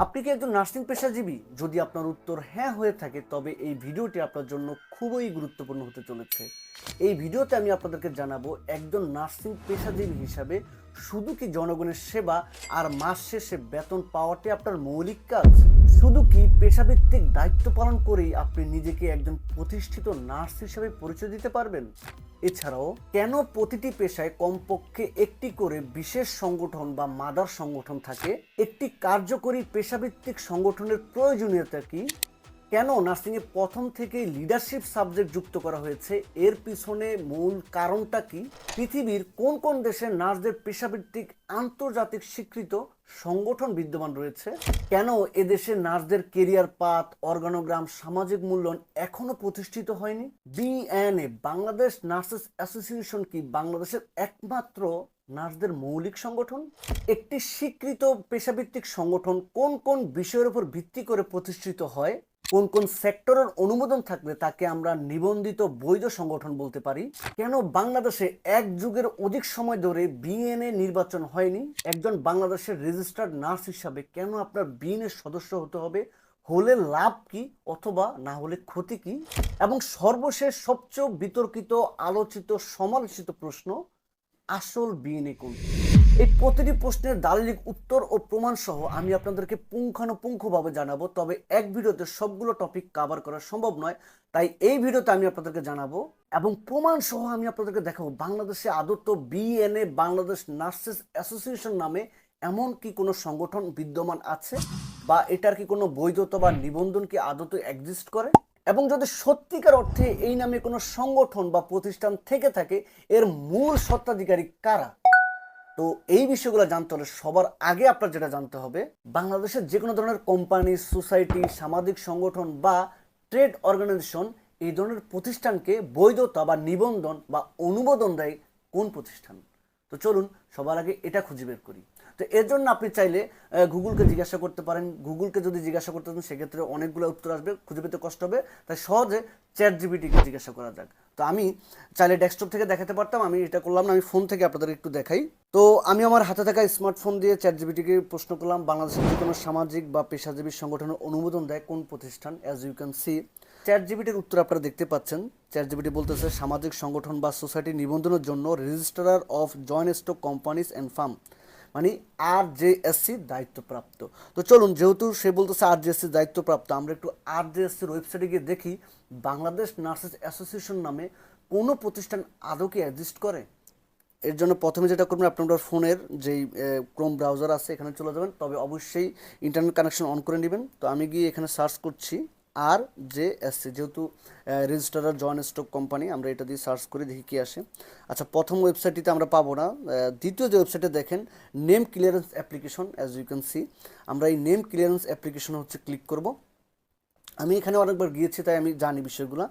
আপনি কি একজন নার্সিং পেশাজীবী? যদি আপনার উত্তর হ্যাঁ হয়ে থাকে তবে এই ভিডিওটি আপনার জন্য খুবই গুরুত্বপূর্ণ হতে চলেছে। এই ভিডিওতে আমি আপনাদেরকে জানাবো একজন নার্সিং পেশাজীবী হিসাবে শুধু কি জনগণের সেবা আর মাস শেষে বেতন পাওয়াটাই আপনার মৌলিক কাজ? শুধু কি পেশাভিত্তিক দায়িত্ব পালন করেই আপনি নিজেকে একজন প্রতিষ্ঠিত নার্স হিসেবে পরিচয় দিতে পারবেন? এছাড়াও কেন প্রতিটি পেশায় কমপক্ষে একটি করে বিশেষ সংগঠন বা মাদার সংগঠন থাকে? একটি কার্যকরী পেশাভিত্তিক সংগঠনের প্রয়োজনীয়তা কি? কেন নার্সিংয়ে প্রথম থেকেই লিডারশিপ সাবজেক্ট যুক্ত করা হয়েছে, এর পিছনে মূল কারণটা কি? পৃথিবীর কোন কোন দেশে নার্সদের পেশাভিত্তিক আন্তর্জাতিক স্বীকৃত সংগঠন বিদ্যমান রয়েছে? কেন এদেশে নার্সদের কেরিয়ার পাথ, অর্গানোগ্রাম, সামাজিক মূল্যায়ন এখনো প্রতিষ্ঠিত হয়নি? বিএনএ বাংলাদেশ নার্সেস অ্যাসোসিয়েশন কি বাংলাদেশের একমাত্র নার্সদের মৌলিক সংগঠন? একটি স্বীকৃত পেশাভিত্তিক সংগঠন কোন কোন বিষয়ের উপর ভিত্তি করে প্রতিষ্ঠিত হয়? কোন কোন সেক্টরের অনুমোদন থাকলে তাকে আমরা নিবন্ধিত বৈধ সংগঠন বলতে পারি? কেন বাংলাদেশে এক যুগের অধিক সময় ধরে বিএনএ নির্বাচন হয়নি? একজন বাংলাদেশের রেজিস্টার্ড নার্স হিসাবে কেন আপনার বিএনএ সদস্য হতে হবে? হলে লাভ কি অথবা না হলে ক্ষতি কি? এবং সর্বশেষ সবচেয়ে বিতর্কিত, আলোচিত, সমালোচিত প্রশ্ন, আসল বিএনএ কোনটি? এই প্রতিটি প্রশ্নের দালিলিক উত্তর ও প্রমাণ সহ আমি আপনাদেরকে পুঙ্খানুপুঙ্খভাবে জানাবো। তবে এক ভিডিওতে সবগুলো টপিক কভার করা সম্ভব নয়, তাই এই ভিডিওতে আমি আপনাদেরকে জানাবো এবং প্রমাণ সহ আমি আপনাদেরকে দেখাবো বাংলাদেশে আদৌ বিএনএ বাংলাদেশ নার্সেস অ্যাসোসিয়েশন নামে এমন কি কোনো সংগঠন বিদ্যমান আছে, বা এটার কি কোনো বৈধতা বা নিবন্ধন কি আদৌ এক্সিস্ট করে, এবং যদি সত্যিকার অর্থে এই নামে কোনো সংগঠন বা প্রতিষ্ঠান থেকে থাকে এর মূল স্বত্বাধিকারী কারা। তো এই বিষয়গুলো জানতে হলে সবার আগে আপনার যেটা জানতে হবে, বাংলাদেশের যে কোনো ধরনের কোম্পানি, সোসাইটি, সামাজিক সংগঠন বা ট্রেড অর্গানাইজেশন এই ধরনের প্রতিষ্ঠানকে বৈধতা বা নিবন্ধন বা অনুমোদন দেয় কোন প্রতিষ্ঠান? তো চলুন সবার আগে এটা খুঁজে বের করি। তো এর জন্য আপনি চাইলে গুগলকে জিজ্ঞাসা করতে পারেন। গুগলকে যদি জিজ্ঞাসা করতে চান সেক্ষেত্রে অনেকগুলো উত্তর আসবে, খুঁজে পেতে কষ্ট হবে, তাই সহজে চ্যাট জিপিটিকে জিজ্ঞাসা করা যাক। তো আমি চাইলে ডেস্কটপ থেকে দেখাতে পারতাম, আমি এটা করলাম না, আমি ফোন থেকে আপনাদের একটু দেখাই। তো আমি আমার হাতে থাকা স্মার্টফোন দিয়ে চ্যাট জিপিটিকে প্রশ্ন করলাম, বাংলাদেশের যে কোনো সামাজিক বা পেশাজীবী সংগঠনের অনুমোদন দেয় কোন প্রতিষ্ঠান? অ্যাজ ইউ ক্যান সি চ্যাট জিপিটির উত্তর আপনারা দেখতে পাচ্ছেন। চ্যাট জিপিটি বলতেছে সামাজিক সংগঠন বা সোসাইটি নিবন্ধনের জন্য registrar of joint stock companies and farm, মানে RJSC দায়িত্বপ্রাপ্ত। তো চলুন, যেহেতু সে বলতেছে RJSC দায়িত্বপ্রাপ্ত, আমরা একটু RJSCর ওয়েবসাইটে গিয়ে দেখি বাংলাদেশ নার্সেস অ্যাসোসিয়েশন নামে কোনো প্রতিষ্ঠান আদৌ কি এক্সিস্ট করে। এর জন্য প্রথমে যেটা করবেন, আপনার ফোনের যেই ক্রোম ব্রাউজার আছে এখানে চলে যাবেন, তবে অবশ্যই ইন্টারনেট কানেকশন অন করে নেবেন। তো আমি গিয়ে এখানে সার্চ করছি RJSC, যেহেতু রেজিস্ট্রার জয়েন্ট স্টক কোম্পানি, আমরা এটা দিয়ে সার্চ করে দেখি কি আসে। আচ্ছা, প্রথম ওয়েবসাইটটিতে আমরা পাবো না। দ্বিতীয় যে ওয়েবসাইটে দেখেন name clearance application, as you can see, আমরা এই নেম ক্লিয়ারেন্স অ্যাপ্লিকেশন হচ্ছে ক্লিক করব। আমি এখানে অনেকবার গিয়েছি তাই আমি জানি বিষয়গুলো।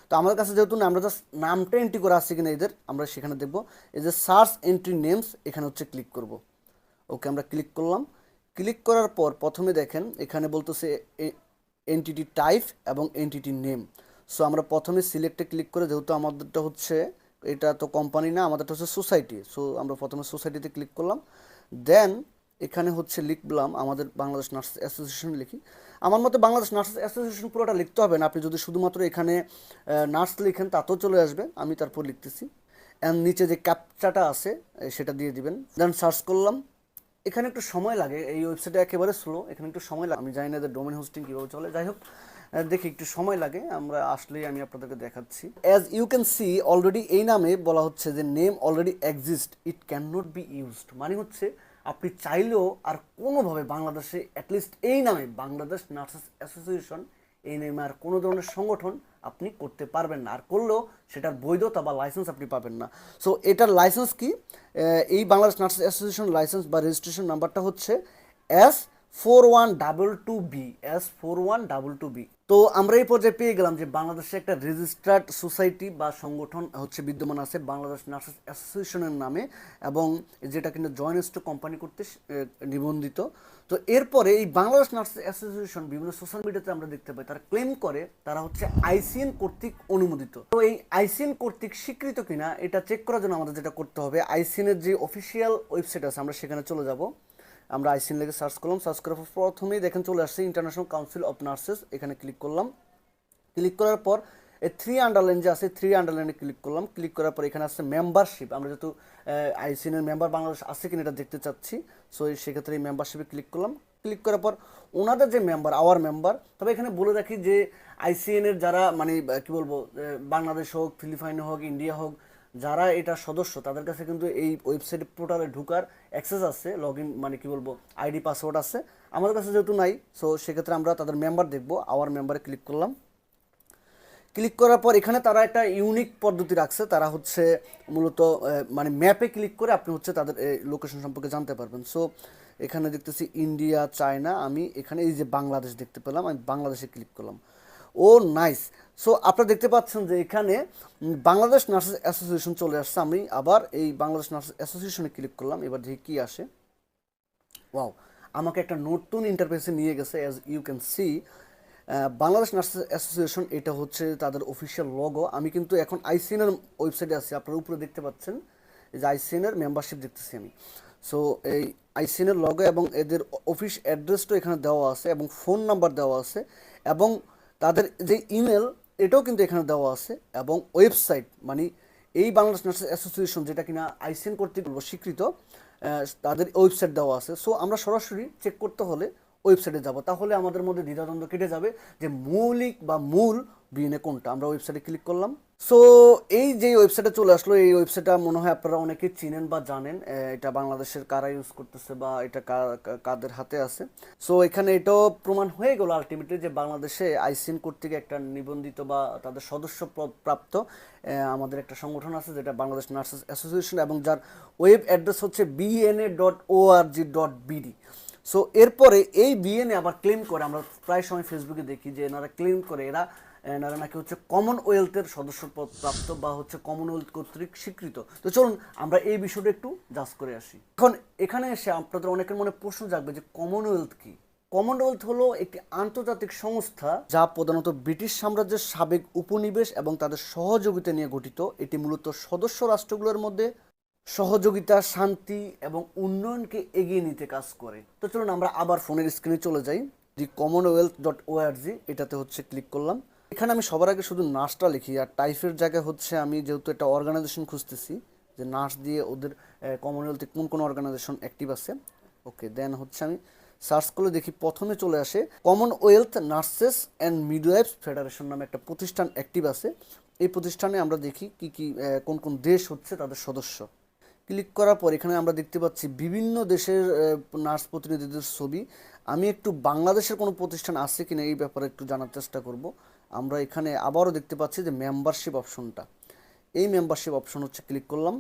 তো আমার কাছে যেহেতু না, আমরা জাস্ট নামটা এন্ট্রি করে আসছি কিনা এদের আমরা সেখানে দেখব। এই যে সার্চ এন্ট্রি নেমস, এখানে হচ্ছে ক্লিক করব। ওকে, আমরা ক্লিক করলাম। ক্লিক করার পর প্রথমে দেখেন এখানে বলতেছে এন্টিটি টাইপ এবং এন্টিটি নেম। সো আমরা প্রথমে সিলেক্টে ক্লিক করে, যেহেতু আমাদেরটা হচ্ছে এটা তো কোম্পানি না, আমাদেরটা হচ্ছে সোসাইটি, সো আমরা প্রথমে সোসাইটিতে ক্লিক করলাম। দেন এখানে হচ্ছে লিখলাম আমাদের বাংলাদেশ নার্স অ্যাসোসিয়েশন লিখি। আমার মতে বাংলাদেশ নার্স অ্যাসোসিয়েশন পুরোটা লিখতে হবে না, আপনি যদি শুধুমাত্র এখানে নার্স লিখেন তাতেও চলে আসবে। আমি তারপর লিখতেছি, অ্যান্ড নিচে যে ক্যাপচাটা আছে সেটা দিয়ে দিবেন। দেন সার্চ করলাম। এখানে একটু সময় লাগে, এই ওয়েবসাইটে একেবারে স্লো, এখানে একটু সময় লাগে। আমি জানি না যে ডোমেন হোস্টিং কীভাবে চলে, যাই হোক দেখি একটু সময় লাগে, আমরা আসলেই আমি আপনাদেরকে দেখাচ্ছি। As you can see already এই নামে বলা হচ্ছে যে name already exist, it can not be used, মানে হচ্ছে আপনি চাইলেও আর কোনোভাবে বাংলাদেশে অ্যাটলিস্ট এই নামে বাংলাদেশ নার্সেস অ্যাসোসিয়েশন এই নেমে আর কোনো ধরনের সংগঠন আপনি করতে পারবেন না, আর করলেও সেটার বৈধতা বা লাইসেন্স আপনি পাবেন না। সো এটার লাইসেন্স কি? এই বাংলাদেশ নার্সেস অ্যাসোসিয়েশন লাইসেন্স বা রেজিস্ট্রেশন নাম্বারটা হচ্ছে S4122B, S4122B। তো আমরা এই পর্যায়ে পেয়ে গেলাম যে বাংলাদেশে একটা রেজিস্টার্ড সোসাইটি বা সংগঠন হচ্ছে বিদ্যমান আছে বাংলাদেশ নার্সেস অ্যাসোসিয়েশনের নামে, এবং যেটা কিন্তু জয়েন্ট স্টক কোম্পানি করতে নিবন্ধিত। তো এরপরে এই বাংলাদেশ নার্সেস অ্যাসোসিয়েশন বিভিন্ন সোশ্যাল মিডিয়াতে আমরা দেখতে পাই তারা ক্লেম করে তারা হচ্ছে ICN কর্তৃক অনুমোদিত। তো এই ICN কর্তৃক স্বীকৃত কিনা এটা চেক করার জন্য আমাদের যেটা করতে হবে, ICN এর যে অফিসিয়াল ওয়েবসাইট আছে আমরা সেখানে চলে যাব। আমরা আইসিএন লেগে সার্চ করলাম, সার্চ করার পর প্রথমেই দেখেন চলে আসছে ইন্টারন্যাশনাল কাউন্সিল অফ নার্সেস, এখানে ক্লিক করলাম। ক্লিক করার পর এই 3 আন্ডারলাইন যে আছে 3 আন্ডারলাইনে ক্লিক করলাম। ক্লিক করার পর এখানে আসছে মেম্বারশিপ, আমরা যেহেতু আইসিএনের মেম্বার বাংলাদেশ আছে কিনা এটা দেখতে চাচ্ছি, সো সেক্ষেত্রে এই মেম্বারশিপে ক্লিক করলাম। ক্লিক করার পর ওনাদের যে মেম্বার, আওয়ার মেম্বার, তবে এখানে বলে রাখি যে আইসিএনের যারা মানে কি বলবো বাংলাদেশ হোক, ফিলিপাইন হোক, ইন্ডিয়া হোক, যারা এটা সদস্য তাদের কাছে কিন্তু এই ওয়েবসাইট পোর্টালে ঢোকার অ্যাক্সেস আছে, লগ ইন মানে কি বলবো আইডি পাসওয়ার্ড আছে। আমাদের কাছে যেহেতু নাই, সো সেক্ষেত্রে আমরা তাদের মেম্বার দেখবো। আওয়ার মেম্বারে ক্লিক করলাম। ক্লিক করার পর এখানে তারা একটা ইউনিক পদ্ধতি রাখছে, তারা হচ্ছে মূলত মানে ম্যাপে ক্লিক করে আপনি হচ্ছে তাদের লোকেশন সম্পর্কে জানতে পারবেন। সো এখানে দেখতেছি ইন্ডিয়া, চায়না, আমি এখানে এই যে বাংলাদেশ দেখতে পেলাম, আমি বাংলাদেশে ক্লিক করলাম। ও নাইস। সো আপনারা দেখতে পাচ্ছেন যে এখানে বাংলাদেশ নার্সেস অ্যাসোসিয়েশন চলে আসছে। আমি আবার এই বাংলাদেশ নার্সেস অ্যাসোসিয়েশনে ক্লিক করলাম, এবার দেখি কী আসে। ওয়াও, আমাকে একটা নতুন ইন্টারফেসে নিয়ে গেছে। As you can see Bangladesh nurses association, এটা হচ্ছে তাদের অফিসিয়াল লোগো। আমি কিন্তু এখন আইসিএনের ওয়েবসাইটে আছি, আপনারা উপরে দেখতে পাচ্ছেন এই যে আইসিএনের মেম্বারশিপ দেখতেছি আমি। সো এই আইসিএনের লোগো এবং এদের অফিস অ্যাড্রেসটাও এখানে দেওয়া আছে এবং ফোন নাম্বার দেওয়া আছে এবং তাদের যে ইমেল এটাও কিন্তু এখানে দেওয়া আছে এবং ওয়েবসাইট মানে এই বাংলাদেশ নার্সেস অ্যাসোসিয়েশন যেটা কিনা আইসিএন কর্তৃক স্বীকৃত, তাদের ওয়েবসাইট দেওয়া আছে। সো আমরা সরাসরি চেক করতে হলে ওয়েবসাইটে যাব, তাহলে আমাদের মধ্যে দ্বিধাদ্বন্দ্ব কেটে যাবে যে মৌলিক বা মূল বিএনএ কোনটা। আমরা ওয়েবসাইটে ক্লিক করলাম। সো এই যে ওয়েবসাইটে চলে আসলো, এই ওয়েবসাইটটা মনে হয় আপনারা অনেকেই চিনেন বা জানেন। এটা বাংলাদেশের কারা ইউজ করতেছে বা এটা কাদের হাতে আছে। সো এখানে এটাও প্রমাণ হয়ে গেল আলটিমেটলি যে বাংলাদেশে আইসিএন কর্তৃক একটা নিবন্ধিত বা তাদের সদস্য প্রাপ্ত আমাদের একটা সংগঠন আছে যেটা বাংলাদেশ নার্সেস অ্যাসোসিয়েশন, এবং যার ওয়েব অ্যাড্রেস হচ্ছে bna.org.bd। সো এরপরে এই বিএনএ আবার ক্লেম করে, আমরা প্রায় সময় ফেসবুকে দেখি যে এনারা ক্লেম করে এনারা নাকি হচ্ছে কমনওয়েলথের সদস্যপদ প্রাপ্ত বা হচ্ছে কমনওয়েলথ কর্তৃক স্বীকৃত। তো চলুন আমরা এই বিষয়টা একটু জাজ করে আসি। এখন এখানে এসে আপনাদের অনেকের মনে প্রশ্ন জাগবে যে কমনওয়েলথ কি। কমনওয়েলথ হলো একটি আন্তর্জাতিক সংস্থা যা প্রধানত ব্রিটিশ সাম্রাজ্যের সাবেক উপনিবেশ এবং তাদের সহযোগিতা নিয়ে গঠিত। এটি মূলত সদস্য রাষ্ট্রগুলোর মধ্যে সহযোগিতা, শান্তি এবং উন্নয়নকে এগিয়ে নিতে কাজ করে। তো চলুন আমরা আবার ফোনের স্ক্রিনে চলে যাই। দি commonwealth.org এটাতে হচ্ছে ক্লিক করলাম। এখানে আমি সবার আগে শুধু নার্সটা লিখি, আর টাইপের জায়গায় হচ্ছে আমি যেহেতু একটা অর্গানাইজেশন খুঁজতেছি যে নার্স দিয়ে ওদের কমনওয়েলথে কোন কোন অর্গানাইজেশন অ্যাক্টিভ আছে। ওকে, দেন হচ্ছে আমি সার্চ করলে দেখি প্রথমে চলে আসে কমনওয়েলথ নার্সেস অ্যান্ড মিডওয়াইফস ফেডারেশন নামে একটা প্রতিষ্ঠান অ্যাক্টিভ আছে। এই প্রতিষ্ঠানে আমরা দেখি কি কি কোন কোন দেশ হচ্ছে তাদের সদস্য। ক্লিক করার পর এখানে আমরা দেখতে পাচ্ছি বিভিন্ন দেশের নার্স প্রতিনিধিদের ছবি। আমি একটু বাংলাদেশের কোনো প্রতিষ্ঠান আছে কিনা এই ব্যাপারে একটু জানার চেষ্টা করব। আমরা এখানে আবারও দেখতে পাচ্ছি যে মেম্বারশিপ অপশনটা, এই মেম্বারশিপ অপশন হচ্ছে ক্লিক করলাম।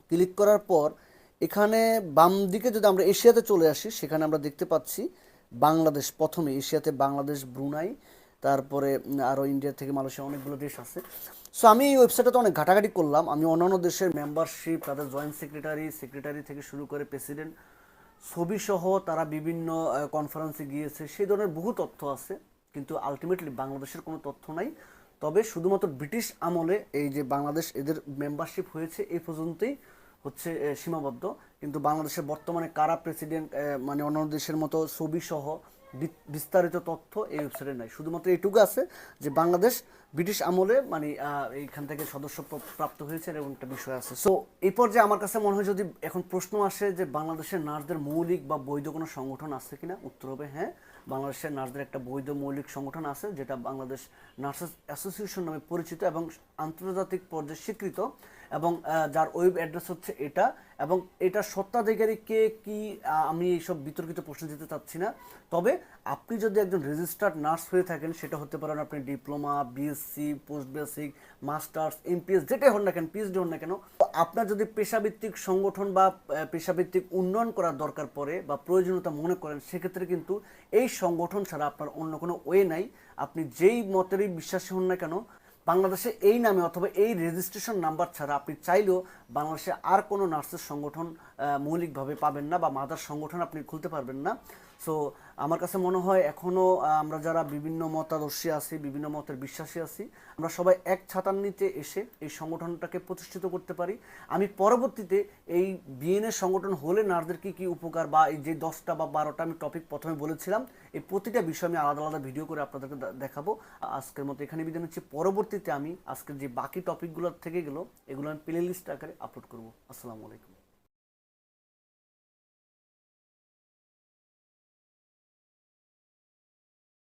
ক্লিক করার পর এখানে বাম দিকে যদি আমরা এশিয়াতে চলে আসি, সেখানে আমরা দেখতে পাচ্ছি বাংলাদেশ প্রথমে। এশিয়াতে বাংলাদেশ, ব্রুনাই, তারপরে আরও ইন্ডিয়া থেকে মালয়েশিয়া অনেকগুলো দেশ আছে। সো আমি এই ওয়েবসাইটে অনেক ঘাটাঘাটি করলাম, আমি অন্যান্য দেশের মেম্বারশিপ, তাদের জয়েন্ট সেক্রেটারি থেকে শুরু করে প্রেসিডেন্ট ছবি সহ তারা বিভিন্ন কনফারেন্সে গিয়েছে, সেই ধরনের বহু তথ্য আছে, কিন্তু আলটিমেটলি বাংলাদেশের কোনো তথ্য নাই। তবে শুধুমাত্র ব্রিটিশ আমলে এই যে বাংলাদেশ এদের মেম্বারশিপ হয়েছে এই পর্যন্তই হচ্ছে সীমাবদ্ধ, কিন্তু বাংলাদেশের বর্তমানে কারা প্রেসিডেন্ট মানে অন্যান্য দেশের মতো ছবি সহ বিস্তারিত তথ্য এই ওয়েবসাইটে নাই। শুধুমাত্র এইটুকু আছে যে বাংলাদেশ ব্রিটিশ আমলে মানে এইখান থেকে সদস্য প্রাপ্ত হয়েছে এরকম একটা বিষয় আছে। সো এই পর্যায়ে আমার কাছে মনে হয় যদি এখন প্রশ্ন আসে যে বাংলাদেশের নার্সদের মৌলিক বা বৈধ কোনো সংগঠন আছে কিনা, উত্তর হবে হ্যাঁ, বাংলাদেশের নার্সদের একটা বৈধ মৌলিক সংগঠন আছে যেটা বাংলাদেশ নার্সেস অ্যাসোসিয়েশন নামে পরিচিত এবং আন্তর্জাতিক পর্যায়ে স্বীকৃত, এবং যার ওয়েব অ্যাড্রেস হচ্ছে এটা, এবং এটা সত্ত্বাধিকারী কে কি আমি এইসব বিতর্কিত প্রশ্ন দিতে চাচ্ছি না। তবে আপনি যদি একজন রেজিস্টার্ড নার্স হয়ে থাকেন, সেটা হতে পারেন আপনি diploma, BSc, post basic, masters, amps যেটাই হন না কেন, পিএইচডি হন না কেন, আপনার যদি পেশাভিত্তিক সংগঠন বা পেশাভিত্তিক উন্নয়ন করার দরকার পড়ে বা প্রয়োজনীয়তা মনে করেন, সেক্ষেত্রে কিন্তু এই সংগঠন ছাড়া আপনার অন্য কোনো ওয়ে নাই। আপনি যেই মতেরই বিশ্বাসী হন না কেন, বাংলাদেশে এই নামে অথবা এই রেজিস্ট্রেশন নাম্বার ছাড়া আপনি চাইলেও বাংলাদেশে আর কোনো নার্সের সংগঠন মৌলিকভাবে পাবেন না বা মাদার সংগঠন আপনি খুলতে পারবেন না। সো আমার কাছে মনে হয় এখনো আমরা যারা বিভিন্ন মতাদর্শী আছি, বিভিন্ন মতের বিশ্বাসী আছি, আমরা সবাই এক ছাতার নিচে এসে এই সংগঠনটাকে প্রতিষ্ঠিত করতে পারি। আমি পরবর্তীতে এই বিএনএ সংগঠন হলে নারীদের কি কি উপকার, বা এই যে 10টা বা 12টা আমি টপিক প্রথমে বলেছিলাম, এই প্রতিটা বিষয় আমি আলাদা আলাদা ভিডিও করে আপনাদেরকে দেখাবো। আজকের মতো এখানে বিদায় নিচ্ছি। পরবর্তীতে আমি আজকের যে বাকি টপিকগুলো থেকে গেলো এগুলো আমি প্লে লিস্ট আকারে আপলোড করবো। আসসালামু আলাইকুম।